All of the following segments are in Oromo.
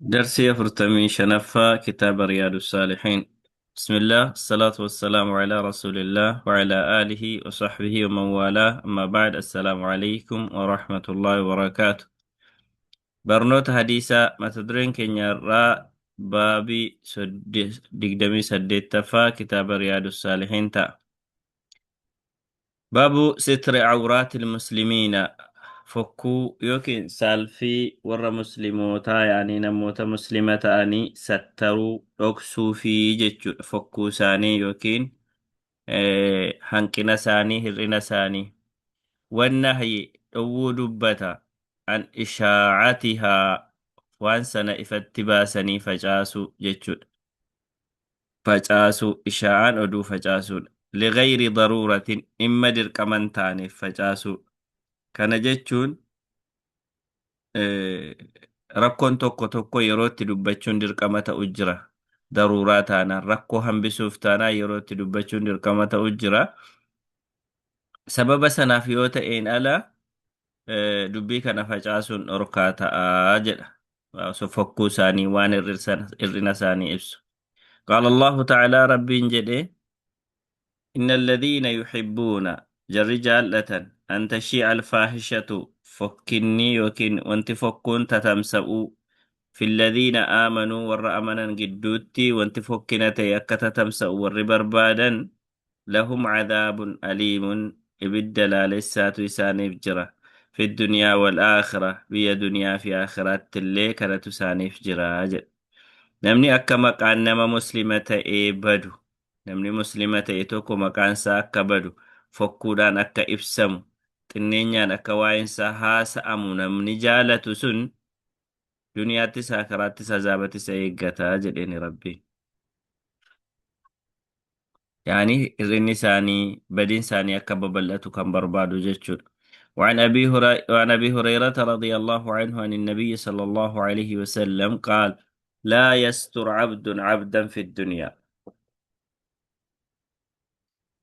درسي فرتمي شنفة كتاب رياض الصالحين. بسم الله الصلاة والسلام على رسول الله وعلى آله وصحبه ومن والاه، أما بعد. السلام عليكم ورحمة الله وبركاته. برنوت حديثة ما تدرين كن بابي دقدمي سديت تفا كتاب رياض الصالحين باب ستر عورات المسلمين. فكو يوكين سالفي ور مسلموتا، يعني نموتا مسلمة أني ستروا أكسو في جتشو فكو ساني يوكين هنكنا ساني هرنا ساني. والنهي أو دبتا عن إشاعتها، وان سنة إفتباسني فجاسو جتشو. فجاسو إشاعان أدو فجاسو لغير ضرورة، إما دركمن تاني فجاسو. Kana jechuun rakkoon tokko tokko yerootti dubbachuun dirqama ta'u jira. Daruuraa taanaan rakkoo hambisuuf taanaan yerootti dubbachuun dirqama ta'u jira. Sababa sanaaf yoo ta'een ala dubbii kana facaasuun dhorkaa ta'aa jedha. So fokkuu isaanii waan hir'ina isaanii ibsu. قال الله تعالى ربي جده إن الذين يحبون جرجالة أن تشيع الفاحشة فكني يوكن وانت فكون تتمسؤوا في الذين آمنوا والرأمنا قدوتي وانت فكنت يك تتمسؤوا والربربادا لهم عذاب أليم إبدلا لسات يساني بجرة في الدنيا والآخرة بيا دنيا في آخرات اللي كانت تساني بجرة أجل. Namni akka maqaan nama muslima ta'ee badu, namni muslima ta'e tokko maqaan isaa akka badu, fokkuudhaan akka ibsamu, xinneenyaan akka waa'een isaa haasa'amu namni jaalatu sun duniyaattis aakhirattis azaabattis isa eeggataa jedheni Rabbiin. Yaani hirrinni isaanii badiin isaanii akka babal'atu kan barbaadu jechuudha. وعن أبي هريرة رضي الله عنه عن النبي صلى الله عليه وسلم قال: لا يستر عبد عبدا في الدنيا.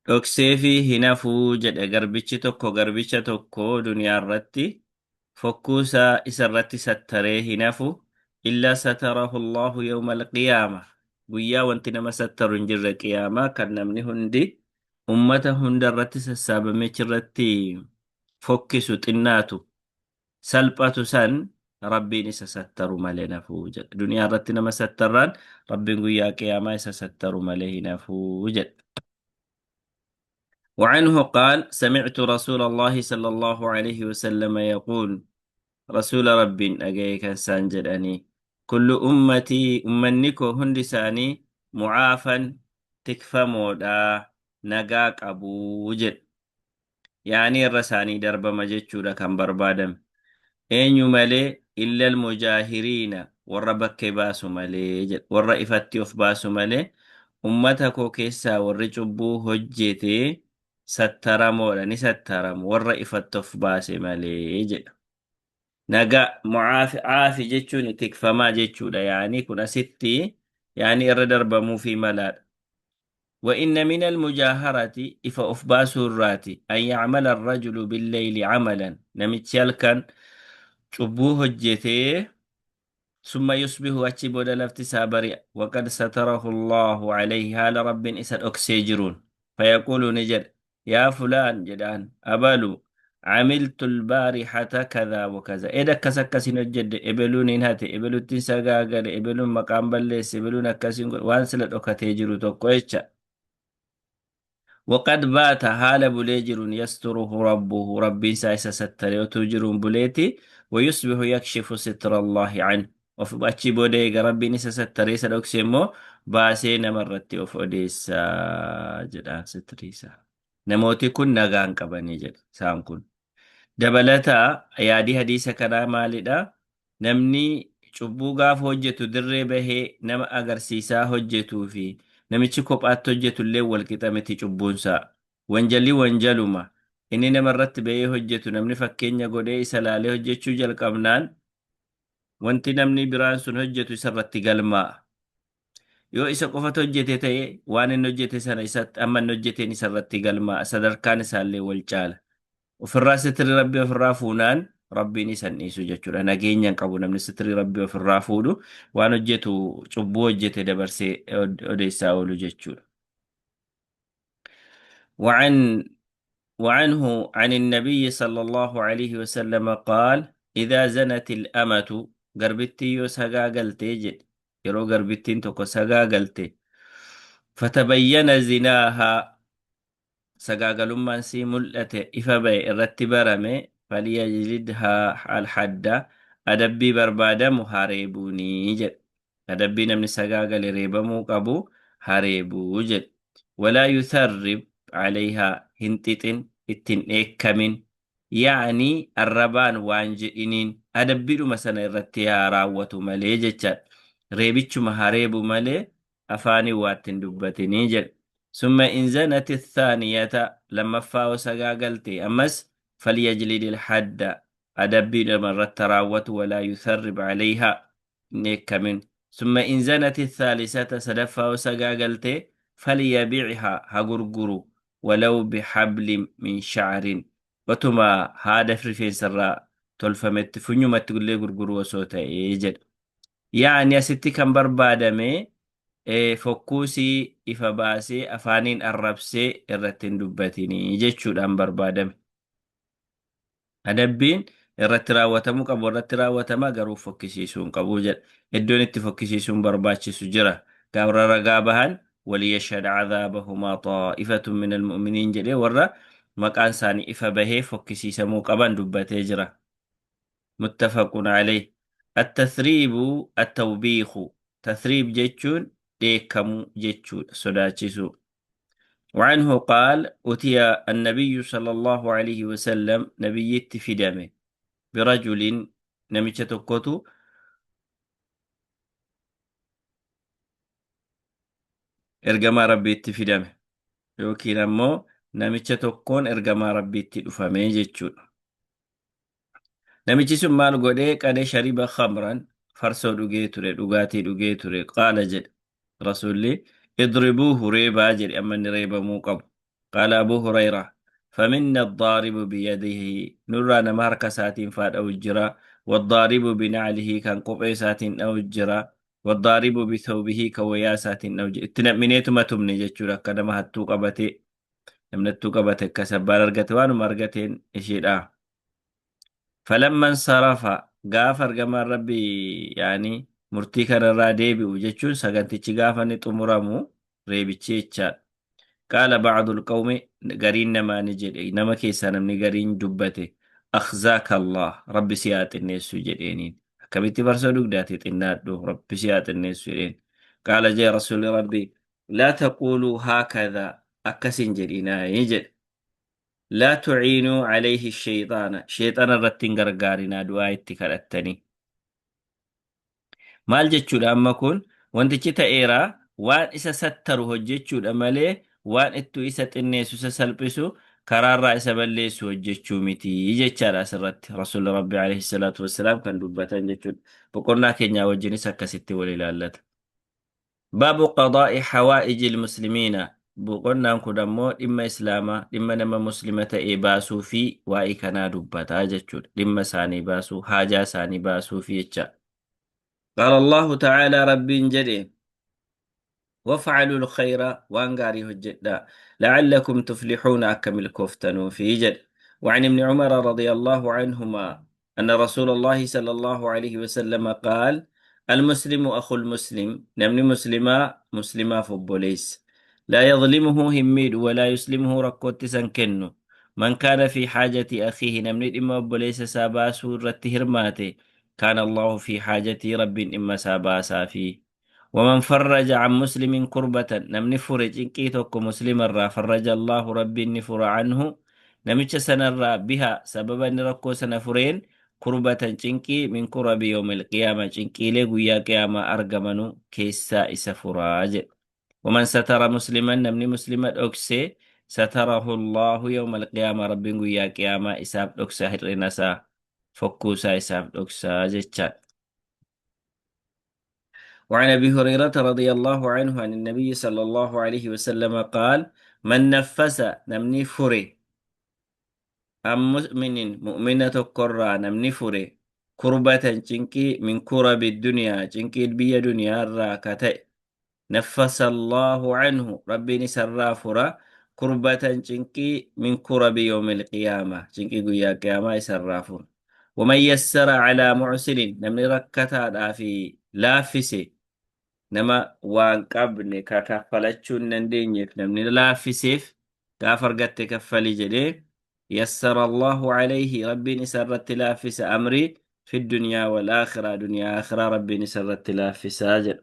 Dhoksee fi hinafuu jedhe garbicha tokko duniyaa irratti fokkuusaa isa irratti sattaree hinafu illaa satarahu Allahu yawma alqiyaama. Guyyaa wanti nama sattaru hin jirre qiyaamaa kan namni hundi ummata hunda irratti sassaabamee irratti fokkisu xinnaatu salphatu san rabbiin isa sattaru malee nafuu jedhe. Duniyaa irratti nama sattarraan rabbiin guyyaa qiyaamaa isa sattaru malee hinafuu jedhe. وعنه قال: سمعت رسول الله صلى الله عليه وسلم يقول: رسول رب أجيك سانجد أني كل أمتي أمنكو هندساني معافا تكفى مودا نقاك أبو وجد. يعني الرساني درب مجتشو كان بربادم أين يملي إلا المجاهرين والربك باسو ملي جد والرئفتي باسو ملي أمتكو كيسا والرجبو هجتي sattaramoodha ni sattaramu warra ifatti of baase malee jedha. Nagaa caafi jechuun tikfamaa jechuudha. Yaani kun asitti yaani irra darbamuu fi malaadha. وإن من المجاهرة إفا أفباس الراتي أن يعمل الرجل بالليل عملا نمتشال كان شبوه الجثي ثم يصبح أتشبود لفتسابري وقد ستره الله عليه هال رب إسد أكسيجرون فيقول نجد: يا فلان جدان أبلو عملت البارحة كذا وكذا إذا كسكسين الجد إبلون إنهاتي إبلو تنساقاقل إبلون مقام بلس إبلون أكسين وانسلت أكتيجرو توقويتش وقد بات حال بليجر يستره ربه ربي سايس ستر وتجرون بليتي ويصبح يكشف ستر الله عنه وفي باتشي بوديغ ربي نسا ستري سدوكسيمو باسين مرتي وفوديسا جدان ستريسا namooti kun nagaan qabanii jedha isaan kun. Dabalataa yaadii hadiisa kanaa maalidha? Namni cubbuu gaafa hojjetu dirree bahee nama agarsiisaa hojjetuu fi namichi kophaatti hojjetu illee wal qixa miti cubbuunsaa. Wanjalli wanjaluma inni nama irratti bahee hojjetu namni fakkeenya godhee isa laalee hojjechuu jalqabnaan wanti namni biraan sun hojjetu isa irratti galmaa'a. Yoo isa qofatu hojjete ta'e waan inni hojjete sana isatti amma inni hojjeteen isa irratti galmaa'a sadarkaan isaallee wal caala. Ofirraa sitri rabbi ofirraa fuunaan rabbiin isan dhiisu jechuudha. Nageenya hin qabu namni sitrii rabbii ofirraa fuudhu waan hojjetu cubbuu hojjete dabarsee odeessaa oolu jechuudha. وعن وعنه عن النبي صلى الله عليه وسلم قال إذا زنت الأمة قربتي يو سقا قلتي جد يرو قربتين توكو سقا قلتي فتبين زناها سقاقلمان سي ملأته إفبي الرتبرمي فليجلدها الحد أدبي بربادة محاربوني جد أدبي نمني سقاقل ريبمو قبو هاريبو جد ولا يثرب عليها هنتتن اتن إيكمن يعني الربان وانجئنين أدبي مثلا الرتيها راوة ملي جد ريبتش محاربو ملي أفاني واتن دبتني جد ثم إن زنت الثانية لما فاو سقاقلتي أمس فليجلد الحد أدبي لمن تراوت ولا يثرب عليها نيك من ثم إن زنت الثالثة سدفا وسقاقلتي فليبيعها هقرقرو ولو بحبل من شعر وتما هذا في سراء تلفمت فنيومة تقول لي قرقرو وصوتا يجد يعني ستي كان بربادمي fokkuusii ifa baasee afaaniin arrabsee irratti hin dubbatinii jechuudhaan barbaadame. Adabbiin irratti raawwatamuu qabu irratti raawwatama garuu fokkisiisuu hin qabu jedha. Iddoon itti fokkisiisuun barbaachisu jira. Gaafra ragaa bahan وليشهد عذابهما طائفة من المؤمنين جدي ورا مكان ثاني إفا به فكسي سمو قبان دبته جرا متفق عليه. التثريب التوبيخ تثريب جتشون ديكمو جتشون سداتشسو. وعنه قال أتي النبي صلى الله عليه وسلم نبي في دمه برجل نمشتكوتو إرجما ربي في دمه يوكي نمو نمشتكون إرجما ربي تدفمه جتشون. نمشي سمال قولي كان شرب خمرا فرسو دوغاتي دوغي قال جد رسولي اضربوه ريبا جري أما ريبا موقب. قال أبو هريرة فمنا الضارب بيده نرى نمارك ساتين فات أو الجرا والضارب بنعله كان قبع ساتين أو الجرا والضارب بثوبه كويا ساتين أو الجرا اتنمينيتو ما تمني جتشورا كدما هتو قبتي من التو قبتي كسبار أرغتوان ومرغتين إشيرا. فلما انصرف غافر كما ربي يعني murtii kanarraa deebi'u jechuun sagantichi gaafa ni xumuramu reebichi jecha qaala bacdul qawmi gariin namaa ni jedhe nama keessaa namni gariin dubbate akhzaaka allah rabbi si haa xinneessu jedheeniin akkamitti farsoo dugdaati xinnaadhu rabbi si haa xinneessu jedheen qaala jee rasuli rabbi laa taquuluu haakadhaa akkasin jedhinaayi jedhe laa tuciinuu calayhi shayxaana shayxana irratti hin gargaarinaa du'aa itti kadhattanii. Maal jechuudha amma kun wantichi ta'eera waan isa sattaru hojjechuudha malee waan ittuu isa xinneessu isa salphisu karaarraa isa balleessu hojjechuu miti jechaadha asirratti rasuulli rabbi alayhi salaatu wassalaam kan dubbatan jechuudha. Boqonnaa keenyaa wajjinis akkasitti wal ilaallata. Baabu qadaa'i hawaa'iji ilmuslimiina boqonnaan kun ammoo dhimma islaamaa dhimma nama muslima ta'ee baasuu fi waa'ee kanaa dubbataa jechuudha. Dhimma isaanii baasuu haajaa isaanii baasuu fi jecha. قال الله تعالى ربي جدي وافعلوا الخير وانقاري هجدا لعلكم تفلحون أكمل كفتن في جد. وعن ابن عمر رضي الله عنهما أن رسول الله صلى الله عليه وسلم قال المسلم أخو المسلم نمني مسلما فبوليس لا يظلمه هميد ولا يسلمه ركوت سنكنه من كان في حاجة أخيه نمني إما بوليس ساباسو رتهرماته كان الله في حاجتي رب إما ساباسا فيه. ومن فرج عن مسلم كربة نمني فرج إن كيتوك مسلم الرا فرج الله رب نفر عنه نمتش سنرى بها سببا نركو سنفرين كربة چنكي من كرب يوم القيامة چنكي لغو يا قيامة أرغمنو كيسا إسفراج. ومن ستر مسلما نمني مسلمة أكسي ستره الله يوم القيامة رب يا قيامة إساب أكسا هرنسا فكوسا إساب أكسا جتشا. وعن أبي هريرة رضي الله عنه عن النبي صلى الله عليه وسلم قال من نفس نمني فري عن مؤمن مؤمنة قرى نمني فري كربة جنكي من كرب الدنيا جنكي البي دنيا الراكتة نفس الله عنه ربي نسرى فرا كربة جنكي من كرب يوم القيامة جنكي قيا قيامة يسرى فرا ومن يسر على معسر نمني ركتا في لافسي nama waan qabne ka kaffalachuu hin dandeenyeef namni laaffiseef gaafa argatte kaffali jedhee yassara Allahu alayhi rabbiin isa irratti laaffisa amrii fi dunyaa wal aakhiraa dunyaa aakhiraa rabbiin isa irratti laaffisaa jedha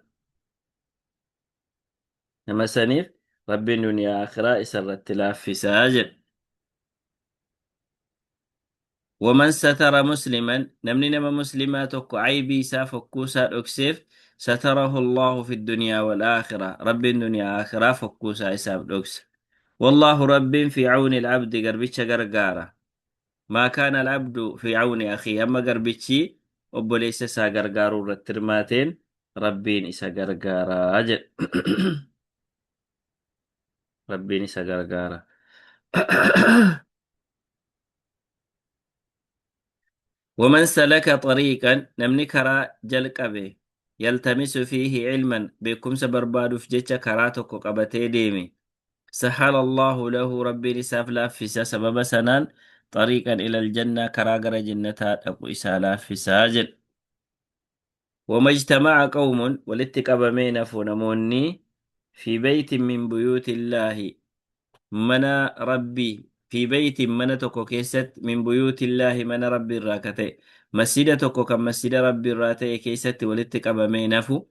nama saniif rabbiin dunyaa aakhiraa isa irratti laaffisaa jedha ومن ستر مسلما نمني نما مسلما تكو عيبي ساف فكوسا أكسيف ستره الله في الدنيا والآخرة رب الدنيا آخرة فكوسا إساب أكس والله رب في عون العبد قربتش قرقارة ما كان العبد في عون أخي أما قربتشي أبوليس سا قرقارو رترماتين ربين إسا قرقارة أجل ربين إسا قرقارة ومن سلك طريقا نمني كرا جلق به يلتمس فيه علما بكم سبرباد فجتش كراتك قبتي ديمي سهل الله له ربي لساف لافسا سبب سنان طريقا إلى الجنة كراغر جنة أبو إسالا في ساجل وما اجتمع قوم ولتقب مين فنموني في بيت من بيوت الله منا ربي في بيت من تكو كيست من بيوت الله من ربي الراكتي مسجد تكو كم مسجد ربي الراتي كيست ولتك أبمينفو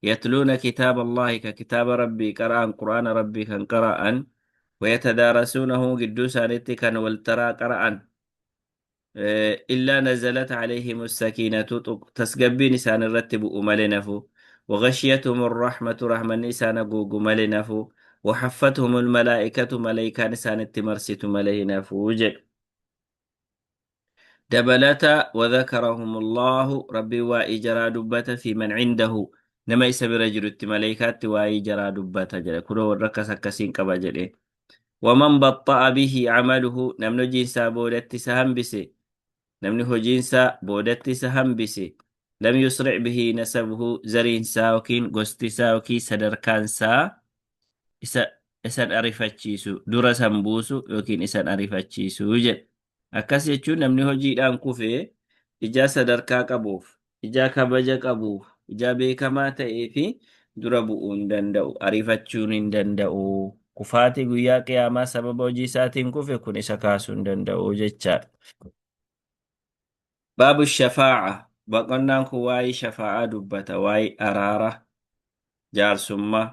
يتلون كتاب الله ككتاب ربي قرآن قرآن ربي كان قرآن ويتدارسونه قدوسا لتكن والترى قرآن إلا نزلت عليهم السكينة تسقبي نسان الرتب أملنفو وغشيتهم الرحمة رحمة نسان قوق ملنفو وحفتهم الملائكة ملائكة نسان التمرسة ملينفو دبلتا وذكرهم الله ربي وإجرى دبة في من عنده نما يسبي رجل الملائكات وإجرى دبة جل كله وركس كسين كبا جل ومن بطأ به عمله نمن جنسا بودت سهم بسي نمن هو جنسا بودت سهم بسي لم يسرع به نسبه زرين ساوكين قست ساوكي سدر كانسا isan arifachiisu dura san buusu yookiin isan arifachiisu jedha. Akkas jechuun namni hojiidhaan kufee ijaa sadarkaa qabuuf, ijaa kabaja qabuuf, ijaa beekamaa ta'ee fi dura bu'uu hin danda'u, ariifachuun hin danda'u. Kufaatii guyyaa qiyaamaa sababa hojii isaatiin kufe kun isa kaasuu hin danda'u jechaadha. Baabu shafaa'a boqonnaan kun waa'ee shafaa'aa dubbata, waa'ee araara jaarsummaa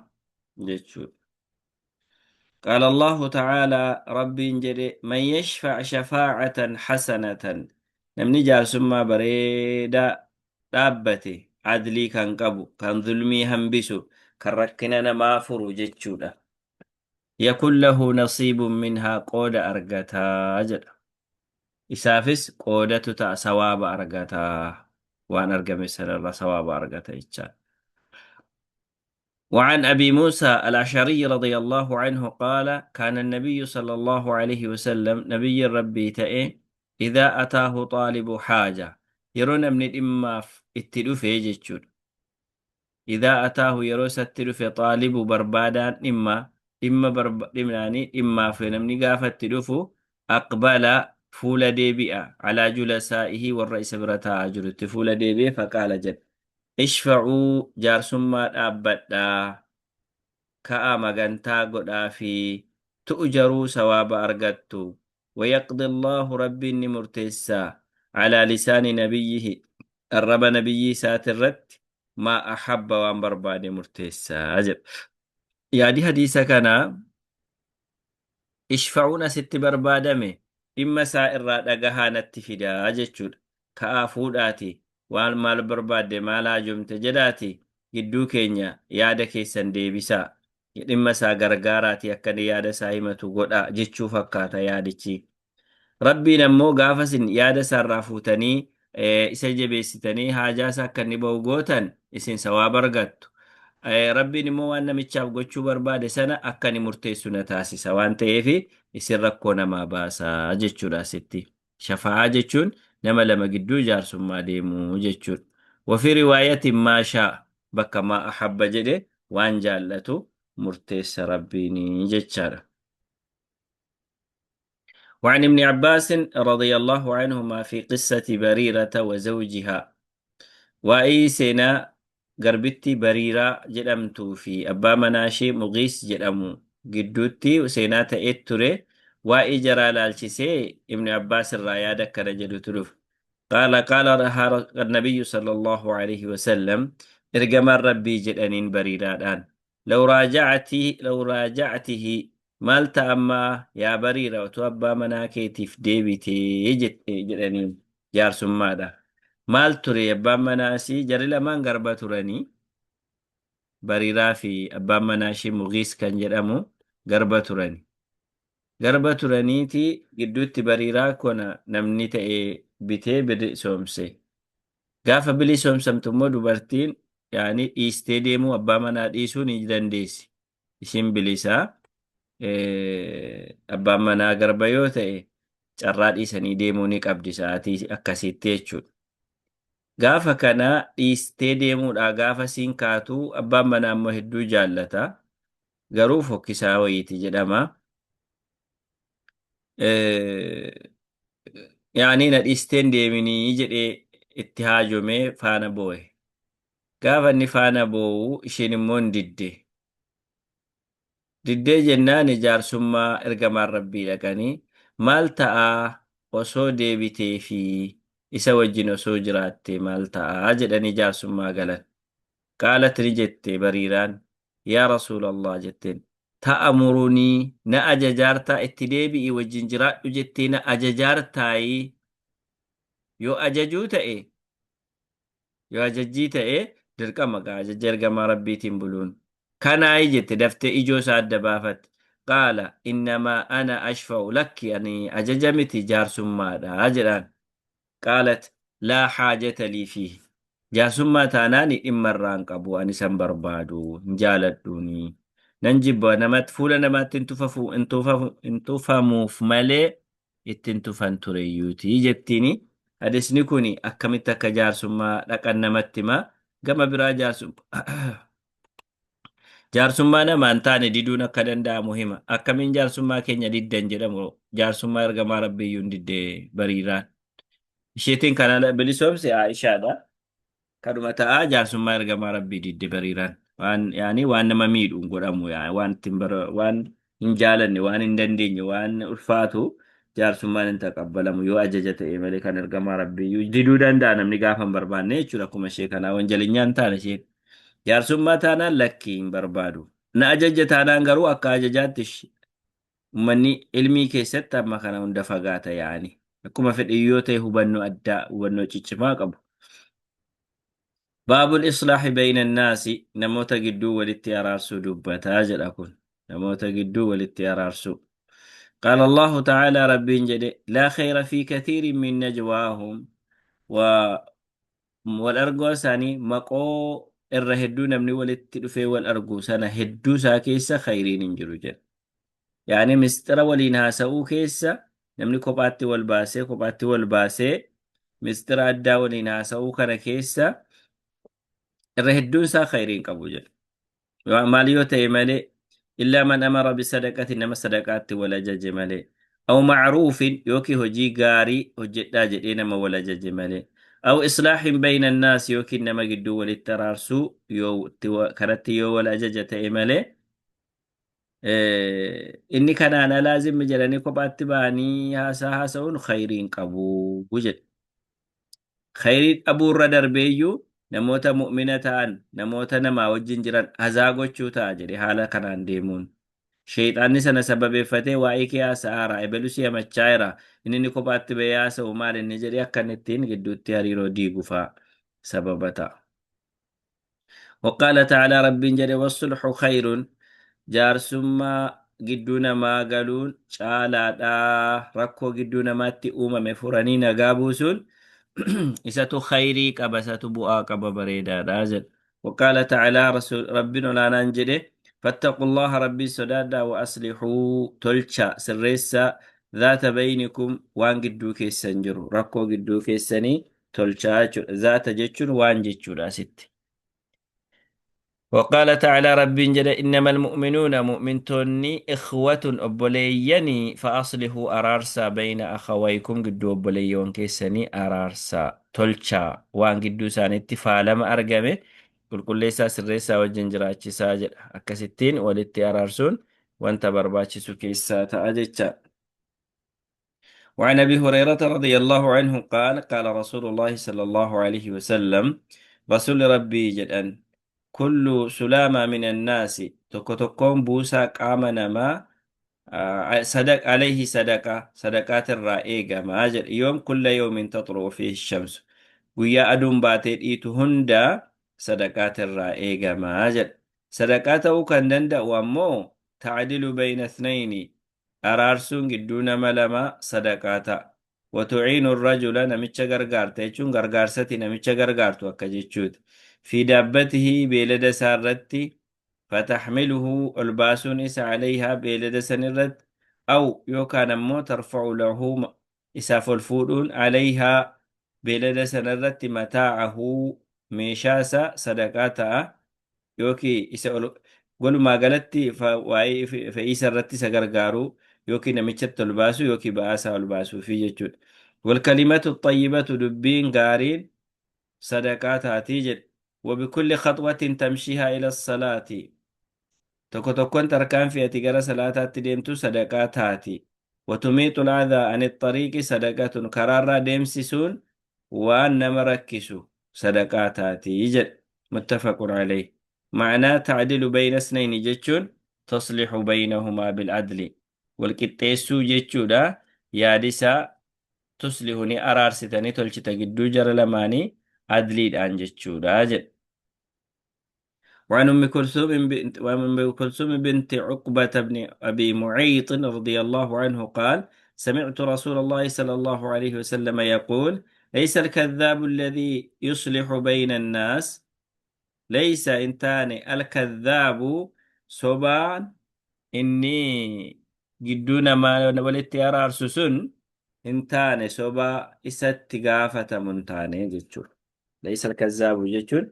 jechuudha. قال الله تعالى ربي جري من يشفع شفاعة حسنة نمني جال ثم بريدا دابتي عدلي كان قبو كان ظلمي همبسو كان ركننا ما فرو جتشودا يكون له نصيب منها قود أرقتا أجل إسافس قودة تا سواب أرقتا وأن أرقم سنة سواب أرقتا إتشان وعن أبي موسى الأشعري رضي الله عنه قال كان النبي صلى الله عليه وسلم نبي ربي تأي إذا أتاه طالب حاجة يرون من الإما التلوف يجتشون إذا أتاه يروس التلوف طالب بربادا إما برباداني إما في نمني قافة التلوف أقبل فول ديبئة على جلسائه والرئيس برتا أجرت فول ديبئة فقال جد اشفعوا جارسما أبدا كأ مغانتا قدا في تؤجروا سواب أرغتو ويقضي الله ربي مرتسا على لسان نبيه الرب نبي ساترت ما أحب وان برباد مرتسا عجب يا دي حديثة كان اشفعونا ست بربادمي إما سائر رادقها نتفدا أجتشود كأفوداتي waan maal barbaadde maalaa jumte jedhaati gidduu keenya yaada keessan deebisaa dhimma isaa gargaaraati akka yaada isaa himatu godha jechuu fakkaata yaadichi. Rabbiin ammoo gaafasin yaada isaarraa fuutanii isa jabeessitanii haajaa isaa akka inni ba'u gootan isin sawaaba argattu. rabbiin immoo waan namichaaf gochuu barbaade sana akka inni murteessu na taasisa waan ta'eef isin rakkoo namaa baasaa jechuudha asitti. Shafa'aa jechuun nama lama gidduu jaarsummaa deemuu jechuudha. Wafii riwaayatiin maashaa bakka maa ahabba jedhe waan jaallatu murteessa rabbiin jechaadha. وعن ابن عباس رضي الله عنهما في قصة بريرة وزوجها waa'ee seenaa garbittii bariiraa jedhamtuu fi abbaa manaashee mugiis jedhamu gidduutti seenaa ta'ee ture waa'ee jaraa laalchisee ibni abbaas irraa yaada akkana jedhutu dhufe قال رها النبي صلى الله عليه وسلم ارجما ربي جدنين بريران لو راجعته مالت أما يا بريرة وتوبى مناكيتي في ديبتي جدنين جار سمادا maal ture abbaan manaasii jarri lamaan garba turanii bariiraa fi abbaan manaashii mugiis kan jedhamu garba turaniiti gidduutti bariiraa kona namni ta'e bitee bilisoomse gaafa bilisoomsamtu immoo dubartiin yaani dhiistee deemuu abbaa manaa dhiisuu ni dandeessi ishin bilisaa abbaan manaa garba yoo ta'e carraa dhiisanii deemuu ni qabdi sa'aatii akkasiitti jechuudha. Gaafa kana dhiistee deemuudha gaafa siin kaatuu abbaan manaa immoo hedduu jaallata garuu fokkisaa wayiiti jedhama. Yaanii na dhiisteen deeminii jedhee itti haajomee faana boo'e. Gaafa inni faana boo'u isheen immoo hin diddee jennaan jaarsummaa ergamaan rabbii dhaqanii maal ta'aa osoo deebitee fi isa wajjin osoo jiraatte maal ta'aa jedhanii jaarsummaa galan. Qaalat ni jette bariiraan yaa rasuulallah jetteen ta'amurunii na ajajaartaa itti deebi'i wajjin jiraadhu jettee na ajajaartaayii yoo ajajjii ta'e dirqama ajaja ergamaa rabbiitiin buluun. Kanaayi jette daftee ijoo isaa adda baafatte. Qaala innamaa ana ashfa'u lakki ani ajaja miti jaarsummaadha jedhaan. قالت لا حاجة لي فيه جاسوما تاناني إما الران قبو أنسان بربادو نجالدوني ننجب نمت فولا نمت انتفمو في مالي اتنتفن تريوتي جتيني هدسني كوني أكمتك جارسوما لكن نمت ما قم برا jaarsummaa namaan taane diduun akka danda'a muhima akkamiin jaarsummaa keenya diddan jedhamu jaarsummaa ergamaa rabbiyyuun diddee bariiraan isheetiin kana bilisoomse Aishaadha kaduma ta'aa jaarsummaa ergamaa rabbii didde bariiraan waan nama miidhuun godhamu waan hin jaalanne waan hin dandeenye waan ulfaatu jaarsummaan hin taqabbalamu yoo ajaja ta'e malee kan ergamaa rabbiyyuu diduu danda'a namni gaafa hin barbaanne jechuudha akkuma ishee kanaa wanjalinyaan taane isheen jaarsummaa taanaan lakkii hin barbaadu na ajaja taanaan garuu akka ajajaatti ummanni ilmii keessatti amma kana hunda fagaata yaa'ani akkuma fedhe yoo ta'e hubannoo addaa hubannoo ciccimaa qabu. Baabul islaahi bayna annaasi namoota gidduu walitti araarsuu dubbataa jedha kun namoota gidduu walitti araarsuu. قال الله تعالى ربي جده لا خير في كثير من نجواهم والأرجو ساني مقو الرهدو نمني ولتدفي والأرجو سانا هدو ساكيسا خيرين انجرو جد يعني مستر ولينها ساو كيسا نمني كوباتي والباسي مستر أدى ولينها ساو كان كيسا الرهدو سا خيرين قبو جد ماليو تيمالي إلا من أمر بصدقة نما صدقات ولا جج مالي أو معروف يوكي هجي غاري هجتا جدين ما ولا جج مالي أو إصلاح بين الناس يوكي نما قدو وللترارسو كرت يو ولا جج مالي إني كان أنا لازم مجراني كوبات باني هاسا خيرين قبو وجد خيرين أبو الردر بيو namoota mu'mina ta'an namoota namaa wajjin jiran hazaa gochuu ta'a jedhe haala kanaan deemuun sheexaanni sana sababeeffatee waa'ee kee haasa'aara ebelu si hamachaa jira inni kophaatti bahee haasa'u maal inni jedhe akka ittiin gidduutti hariiroo diiguufaa sababa ta'a. وقال تعالى ربي جل والصلح خير جارسما جدونا ما قالون شالا ركو جدونا ما تؤمم مفرانين قابوسون isatu khayrii qaba isatu bu'aa qaba bareedaadha jedha وقال تعالى رسول ربنا لا ننجده فاتقوا الله ربي سدادا وأصلحوا تلشا سريسا ذات بينكم وان قدو كيسان جرو ركو قدو كيساني تلشا ذات جتشون وان جتشون ست. وقال تعالى رب جل إنما المؤمنون مؤمنتوني إخوة أبوليني فأصلحوا أرارسا بين أخويكم قدو أبوليون كيساني أرارسا تلشا وان قدو سانتي فالما أرقمه قل ليس سريسا والجنجراتي ساجر أكستين ولتي أرارسون وانت برباتي سكيسا تأججا. وعن أبي هريرة رضي الله عنه قال قال رسول الله صلى الله عليه وسلم رسول ربي جدًا كل سلامة من الناس تكون بوسا قامنا ما صدق عليه صدقة صدقات الرائقة ما أجل يوم كل يوم تطلع فيه الشمس ويا أدم باتت إيتو هندا صدقات الرائقة ما أجل صدقاته كان دندا ومو تعدل بين اثنين أرارسون قدونا ملما صدقاتا وتعين الرجل نمتش غرغارتا يجون غرغارستي نمتش غرغارتو أكجيتشوت في دابته بلد سارتي فتحمله الباسون إس عليها بلد سنرت أو يوكان مو ترفع له إساف الفودون عليها بلد سنرت متاعه ميشاسا صدقاتا يوكي إسا قولوا ما قالت فإيسا رتي سغرغارو يوكي نميشت الباسو يوكي بآسا الباسو في جتشود والكلمة الطيبة دبين غارين صدقات هاتيجد وبكل خطوة تمشيها إلى الصلاة تكو تكون تركان في أتقال صلاة تديمتو صدقات هاتي وتميت الأذى عن الطريق صدقات كرارة ديمسسون وأن مركسو صدقات هاتي يجد متفق عليه معناه تعدل بين اثنين جتشون تصلح بينهما بالعدل والكتيسو جتشو دا يادسا تصلحني أرارستني تلشتا قدو جر لماني عدلي أنجتشو راجل. وعن أم كلثوم بنت عقبة بن أبي معيط رضي الله عنه قال سمعت رسول الله صلى الله عليه وسلم يقول ليس الكذاب الذي يصلح بين الناس ليس إنتان الكذاب صبان إني جدون ما ولدت أرار سسن إنتان صبا إسات غافة منتاني جتشور ليس الكذاب جتشور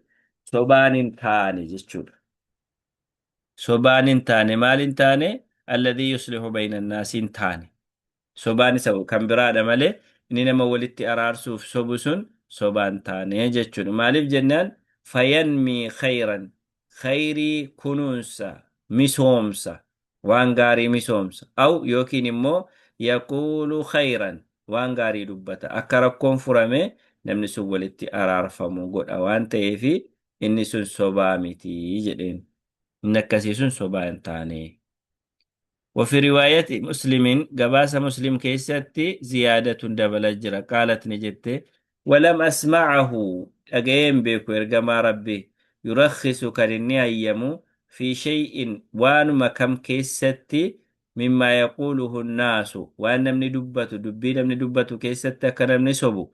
صبان إنتاني جتشور صبان إنتاني مال إنتاني الذي يصلح بين الناس إنتاني صبان سو كم برادة مالي إننا ما ولدت أرار سوف صبسن صبان تاني جتشور مالف جنان فينمي خيرا خيري كنونسا مسومسا وانغاري مسومسا أو يوكين مو يقول خيرا وانغاري دبتا أكركم فرمي نمني سوالتي أرار فمو قد أوان تيفي إني سن صبامتي جدين نكسي صبان تاني. وفي رواية مسلم قباس مسلم كيستي زيادة دبل الجرى قالت نجت ولم أسمعه أجيم بك إرجما ربي يرخص كرني أيمو في شيء وان مكم كيستي مما يقوله الناس وأن من دبين من دبة كيستي كان من سبو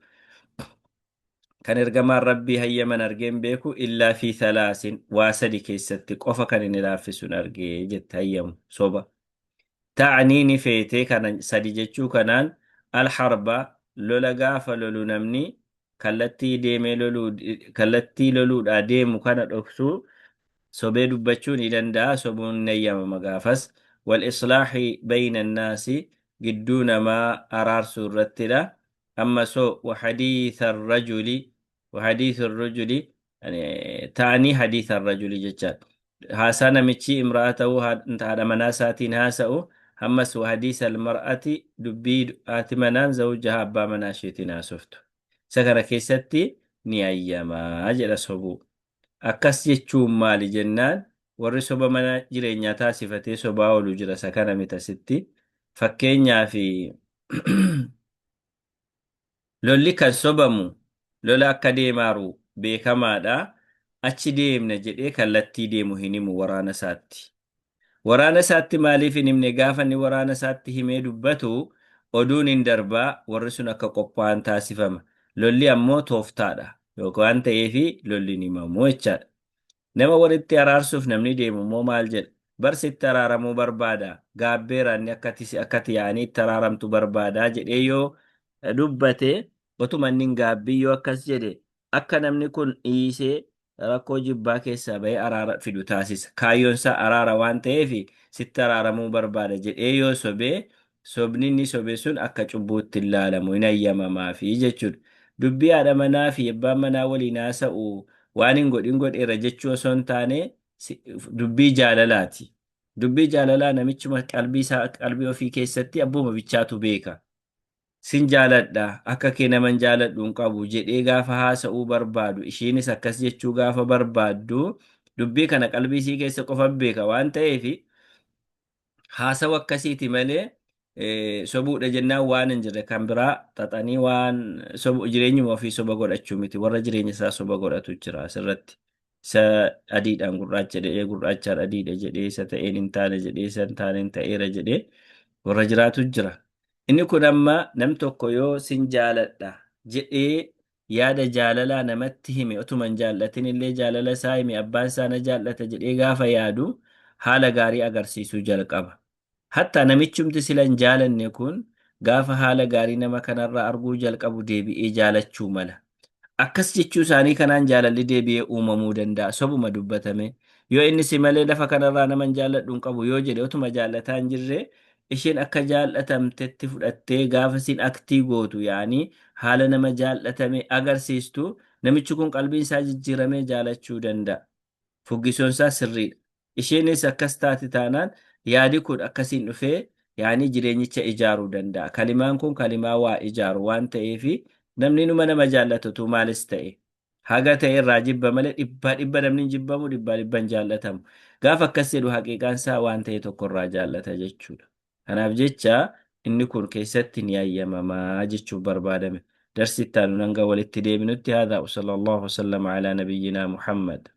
كان إرجما ربي هيا من أرجم بيكو إلا في ثلاث واسدي كيستي قفا كان نلافس أرجي جت هيا صوبا تعني نفيتي كان سديجتشو كانان الحرب لولا غافا لولو نمني كالتي لولو ديمو كانت أكسو صبي دبتشون إذن دا صبون نيام مغافس والإصلاح بين الناس قدون ما أرار سورتنا أما سو وحديث الرجل يعني تعني حديث الرجل جتشات هاسانا ميتشي امرأته هذا مناساتين هاسأو همس وحديث المرأة دبي آتمنان زوجها أبا مناشيتنا سفتو سكر كيستي ني أيما أجل صبو أكس جتشوم مالي جنان warri soba mana jireenyaa taasifatee sobaa oolu jira isa kana mita sitti fakkeenyaa fi lolli kan sobamu lola akka deemaaru beekamaadha achi deemna jedhee kallattii deemu hin himu waraana isaatti. Waraana isaatti maaliif hin himne gaafa inni waraana isaatti himee dubbatu oduun hin darbaa warri sun akka qophaa'an taasifama. Lolli ammoo tooftaadha yookaan ta'eefi lolli hin himamu jechaadha. Nama walitti araarsuuf namni deemu immoo maal jedha? Barsitti araaramuu barbaada. Gaabbeera inni akkati yaa'anii itti araaramtu barbaada jedhee yoo dubbate otuma inni hin gaabbii yoo akkas jedhe akka namni kun dhiisee rakkoo jibbaa keessaa bahee araara fidu taasisa. Kaayyoon isaa araara waan ta'eef sitti araaramuu barbaada jedhee yoo sobee sobni inni sobe sun akka cubbuutti hin laalamu hin ayyamamaafi jechuudha. Dubbii haadha manaa fi abbaan manaa waliin haasa'u waan hin godhin godheera jechuu osoo hin taane dubbii jaalalaati. Dubbii jaalalaa namichuma qalbii ofii keessatti abbuma bichaatu beeka. Sin jaaladha akka kee naman jaaladhu hin qabu jedhee gaafa haasa'uu barbaadu ishiinis akkas jechuu gaafa barbaaddu dubbii kana qalbii isii keessa qofa beeka waan ta'eef haasawu akkasiiti malee sobuudha jennaan waan hin jirre kan biraa xaxanii waan jireenyuma ofii soba godhachuu miti warra jireenya isaa soba godhatu jira asirratti. Isa adiidhaan gurraacha jedhee gurraachaan adiidha jedhee isa ta'een hin taane jedhee isa hin taane hin ta'eera jedhee warra jiraatu jira. Inni kun amma nam tokko yoo sin jaaladha jedhee yaada jaalalaa namatti hime otuma hin jaallatin illee jaalala isaa hime abbaan isaa na jaallata jedhee gaafa yaadu haala gaarii agarsiisuu jalqaba. Hatta namichumti sila hin jaalanne kun gaafa haala gaarii nama kanarraa arguu jalqabu deebi'ee jaalachuu mala. Akkas jechuu isaanii kanaan jaalalli deebi'ee uumamuu danda'a. Sobuma dubbatame. Yoo inni si malee lafa kanarraa nama hin jaalladhu hin qabu yoo jedhe otuma jaallataa hin jirre isheen akka jaallatamtetti fudhattee gaafa siin aktii gootu yaanii haala nama jaallatame agarsiistu namichi kun qalbiin isaa jijjiiramee jaalachuu danda'a. Fuggisuun isaa sirriidha. Isheenis akkas taate taanaan yaadi kun akkasiin dhufee yaanii jireenyicha ijaaruu danda'a. Kalimaan kun kalimaa waa ijaaru waan ta'eef namni numa nama jaallatutu maalis ta'e. Haga ta'e irraa jibba malee dhibba namni hin jibbamu dhibba hin jaallatamu. Gaafa akkas jedhu haqiiqaan isaa waan ta'e tokkorraa jaallata jechuudha. Kanaaf jecha inni kun keessatti ni ayyamamaa jechuuf barbaadame. Darsi itti aanu hanga walitti deebinutti haadha sallallahu alaihi wa sallam ala nabiyyinaa Muhammad.